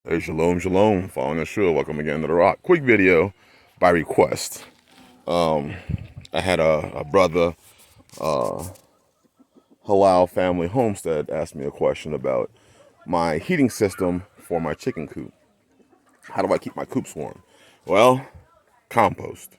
Hey, shalom, shalom. Following the show, welcome again to The Rock. Quick video by request. I had a brother, Halal Family Homestead, ask me a question about my heating system for my chicken coop. How do I keep my coops warm? Well, compost.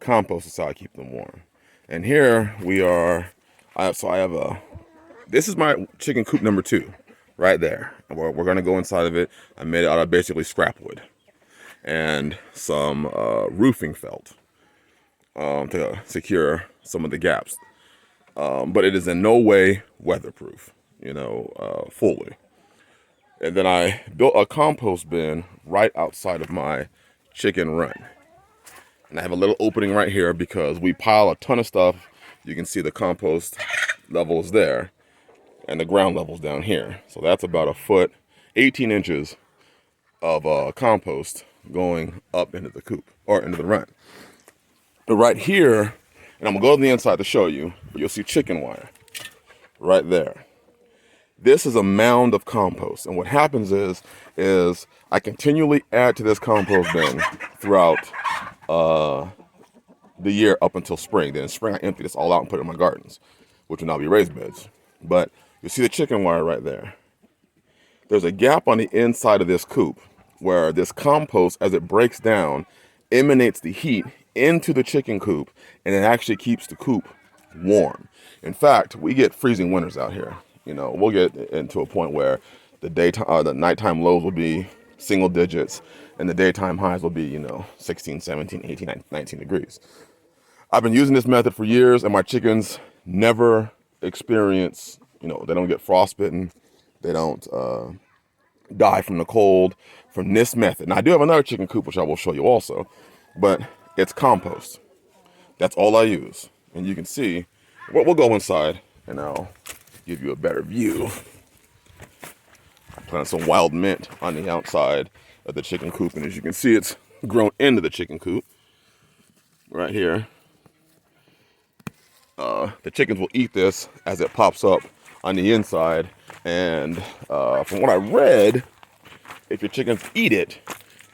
Compost is how I keep them warm. And here we are. This is my chicken coop number 2, right there. We're going to go inside of it. I made it out of basically scrap wood and some roofing felt to secure some of the gaps. But it is in no way weatherproof, fully. And then I built a compost bin right outside of my chicken run. And I have a little opening right here because we pile a ton of stuff. You can see the compost levels there and the ground levels down here. So that's about a foot, 18 inches of compost going up into the coop or into the run. But right here, and I'm gonna go to the inside to show you, but you'll see chicken wire right there. This is a mound of compost, and what happens is I continually add to this compost bin throughout the year up until spring. Then in spring I empty this all out and put it in my gardens, which will now be raised beds. But you see the chicken wire right there. There's a gap on the inside of this coop where this compost, as it breaks down, emanates the heat into the chicken coop, and it actually keeps the coop warm. In fact, we get freezing winters out here. We'll get into a point where the nighttime lows will be single digits, and the daytime highs will be, 16, 17, 18, 19 degrees. I've been using this method for years, and my chickens never experience, they don't get frostbitten. They don't die from the cold from this method. Now, I do have another chicken coop, which I will show you also, but it's compost. That's all I use. And you can see, we'll go inside, and I'll give you a better view. I planted some wild mint on the outside of the chicken coop, and as you can see, it's grown into the chicken coop right here. The chickens will eat this as it pops up on the inside, and from what I read, if your chickens eat it,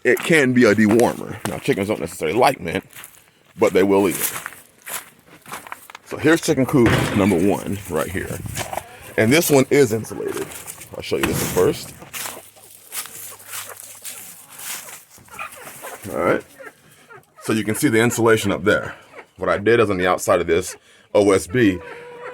it can be a dewormer. Now, chickens don't necessarily like mint, but they will eat it. So here's chicken coop number 1 right here, and this one is insulated. I'll show you this one first. All right, so you can see the insulation up there. What I did is on the outside of this OSB,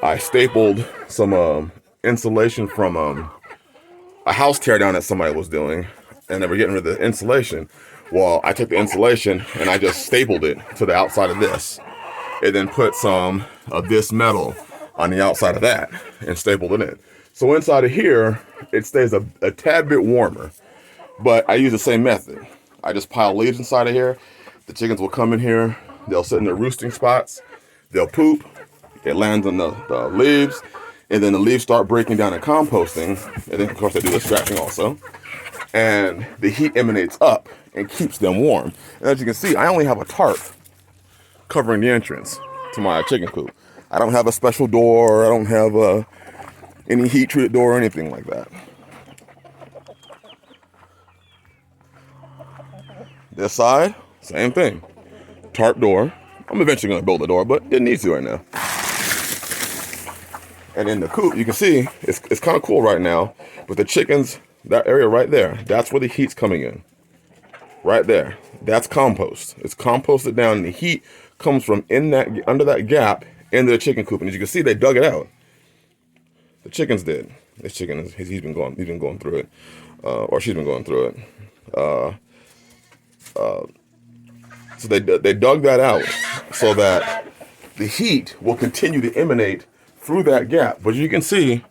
I stapled some insulation from a house tear down that somebody was doing, and they were getting rid of the insulation. Well, I took the insulation and I just stapled it to the outside of this, and then put some of this metal on the outside of that and stapled it in. So inside of here, it stays a tad bit warmer, but I use the same method. I just pile leaves inside of here. The chickens will come in here, they'll sit in their roosting spots, they'll poop, it lands on the leaves, and then the leaves start breaking down and composting, and then of course they do the scratching also, and the heat emanates up and keeps them warm. And as you can see, I only have a tarp covering the entrance to my chicken coop. I don't have a special door, I don't have any heat treated door or anything like that. This side, same thing. Tarp door. I'm eventually going to build a door, but it needs to right now. And in the coop, you can see it's kind of cool right now, but the chickens, that area right there, that's where the heat's coming in. Right there. That's compost. It's composted down, and the heat comes from under that gap into the chicken coop. And as you can see, they dug it out. The chickens did. This chicken, he's been going through it, or she's been going through it. So they dug that out so that the heat will continue to emanate through that gap. But you can see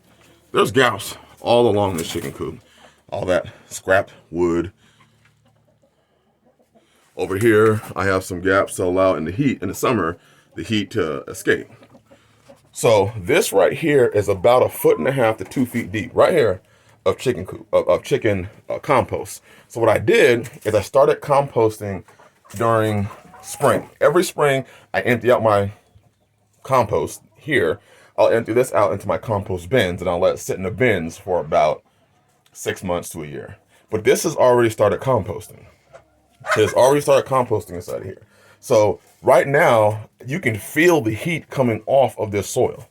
there's gaps all along this chicken coop. All that scrapped wood. Over here, I have some gaps to allow in the summer, the heat to escape. So this right here is about 1.5 to 2 feet deep, right here, of chicken coop, of chicken compost. So what I did is I started composting during spring. Every spring, I empty out my compost here. I'll empty this out into my compost bins, and I'll let it sit in the bins for about 6 months to a year. But this has already started composting. It's already started composting inside of here. So right now, you can feel the heat coming off of this soil,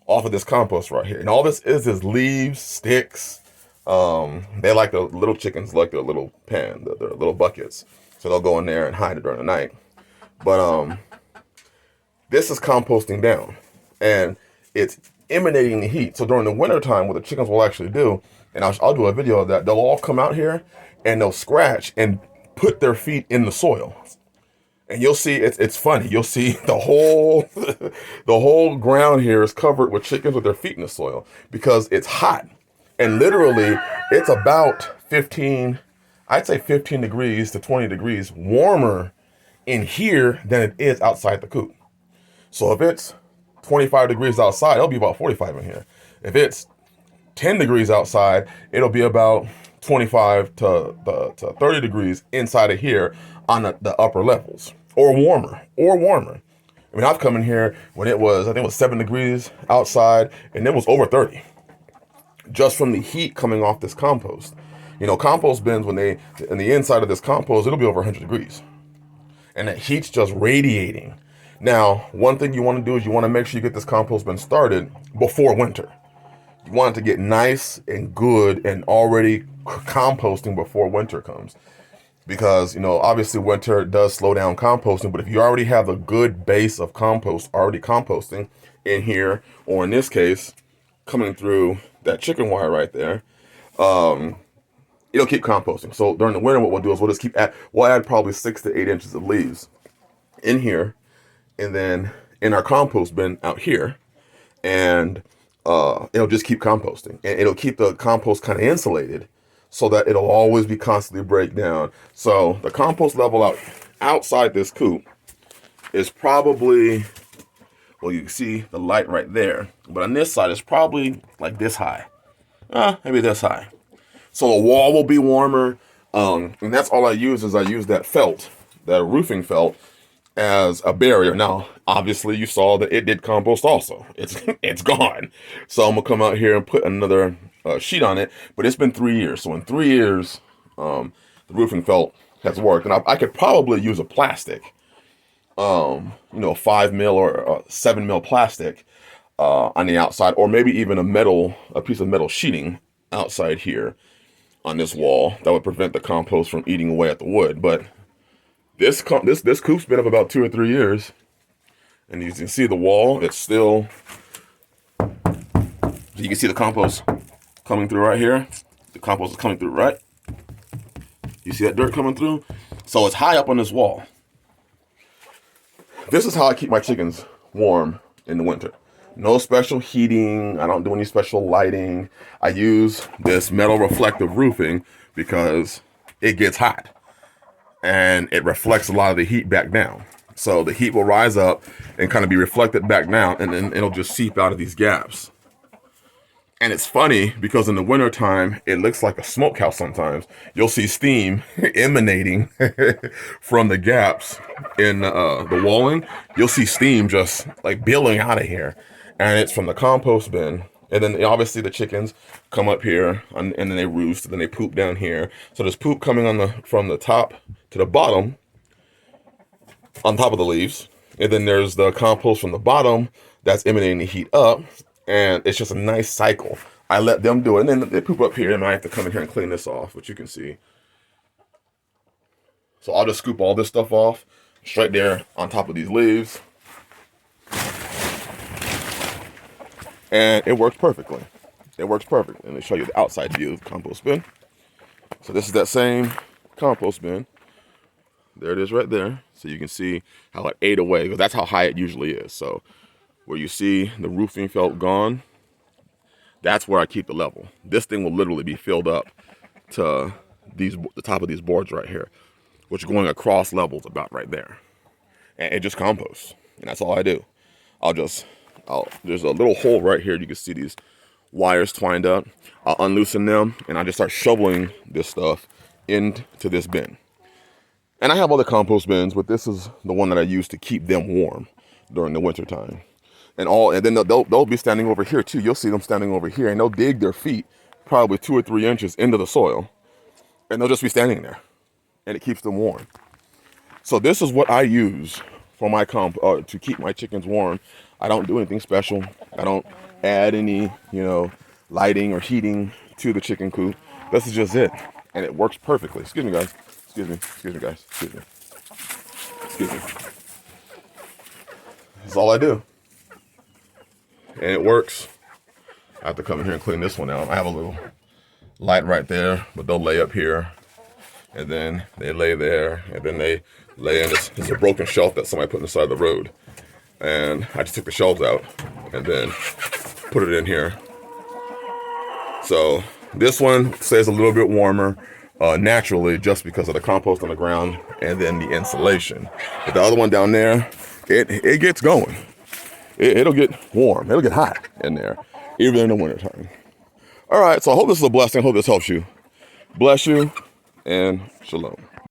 off of this compost right here. And all this is leaves, sticks. They like the little chickens, like their little pan, their little buckets. So they'll go in there and hide it during the night. But this is composting down, and it's emanating the heat. So during the wintertime, what the chickens will actually do, and I'll do a video of that, they'll all come out here and they'll scratch and put their feet in the soil. And you'll see, it's funny. You'll see the whole ground here is covered with chickens with their feet in the soil because it's hot. And literally, it's about 15 degrees to 20 degrees warmer in here than it is outside the coop. So if it's 25 degrees outside, it'll be about 45 in here. If it's 10 degrees outside, it'll be about 25 to 30 degrees inside of here on the upper levels, or warmer. I mean, I've come in here when I think it was 7 degrees outside, and it was over 30, just from the heat coming off this compost. You know, compost bins, in the inside of this compost, it'll be over 100 degrees, and that heat's just radiating. Now, one thing you want to do is you want to make sure you get this compost bin started before winter. You want it to get nice and good and already composting before winter comes. Because, you know, obviously winter does slow down composting, but if you already have a good base of compost already composting in here, or in this case, coming through that chicken wire right there, it'll keep composting. So during the winter, what we'll do is we'll add probably 6 to 8 inches of leaves in here, and then in our compost bin out here, and it'll just keep composting, and it'll keep the compost kind of insulated so that it'll always be constantly break down. So the compost level outside this coop is probably, well, you can see the light right there, but on this side it's probably like this high, maybe this high. So the wall will be warmer, and that's all I use that felt, that roofing felt, as a barrier. Now, obviously, you saw that it did compost also. It's gone. So I'm gonna come out here and put another sheet on it. But it's been 3 years. So in 3 years, the roofing felt has worked, and I could probably use a plastic, 5 mil or 7 mil plastic on the outside, or maybe even a piece of metal sheeting outside here on this wall that would prevent the compost from eating away at the wood. But this coop's been up about 2 or 3 years, and you can see the wall. It's still, you can see the compost coming through right here. The compost is coming through, right? You see that dirt coming through? So it's high up on this wall. This is how I keep my chickens warm in the winter. No special heating. I don't do any special lighting. I use this metal reflective roofing because it gets hot and it reflects a lot of the heat back down. So the heat will rise up and kind of be reflected back down, and then it'll just seep out of these gaps. And it's funny because in the wintertime, it looks like a smokehouse sometimes. You'll see steam emanating from the gaps in the walling. You'll see steam just like billowing out of here. And it's from the compost bin. And then obviously the chickens come up here and then they roost, and then they poop down here. So there's poop coming from the top to the bottom on top of the leaves. And then there's the compost from the bottom that's emanating the heat up. And it's just a nice cycle. I let them do it. And then they poop up here, and I have to come in here and clean this off, which you can see. So I'll just scoop all this stuff off straight there on top of these leaves. And it works perfectly. It works perfectly. Let me show you the outside view of the compost bin. So this is that same compost bin. There it is right there. So you can see how it ate away, because that's how high it usually is. So where you see the roofing felt gone, that's where I keep the level. This thing will literally be filled up to the top of these boards right here, which are going across levels about right there. And it just composts. And that's all I do. There's a little hole right here. You can see these wires twined up. I'll unloosen them, and I just start shoveling this stuff into this bin. And I have other compost bins, but this is the one that I use to keep them warm during the winter time. And then they'll be standing over here too. You'll see them standing over here, and they'll dig their feet probably 2 or 3 inches into the soil and they'll just be standing there, and it keeps them warm. So this is what I use for my to keep my chickens warm. I don't do anything special. I don't add any, lighting or heating to the chicken coop. This is just it, and it works perfectly. Excuse me, guys. Excuse me, guys. Excuse me. That's all I do, and it works. I have to come in here and clean this one out. I have a little light right there, but they'll lay up here, and then they lay there, and then they lay in this. It's a broken shelf that somebody put on the side of the road, and I just took the shelves out and then put it in here. So this one stays a little bit warmer naturally, just because of the compost on the ground and then the insulation. But the other one down there, it gets going. It'll get warm. It'll get hot in there, even in the wintertime. All right, so I hope this is a blessing. I hope this helps you. Bless you, and shalom.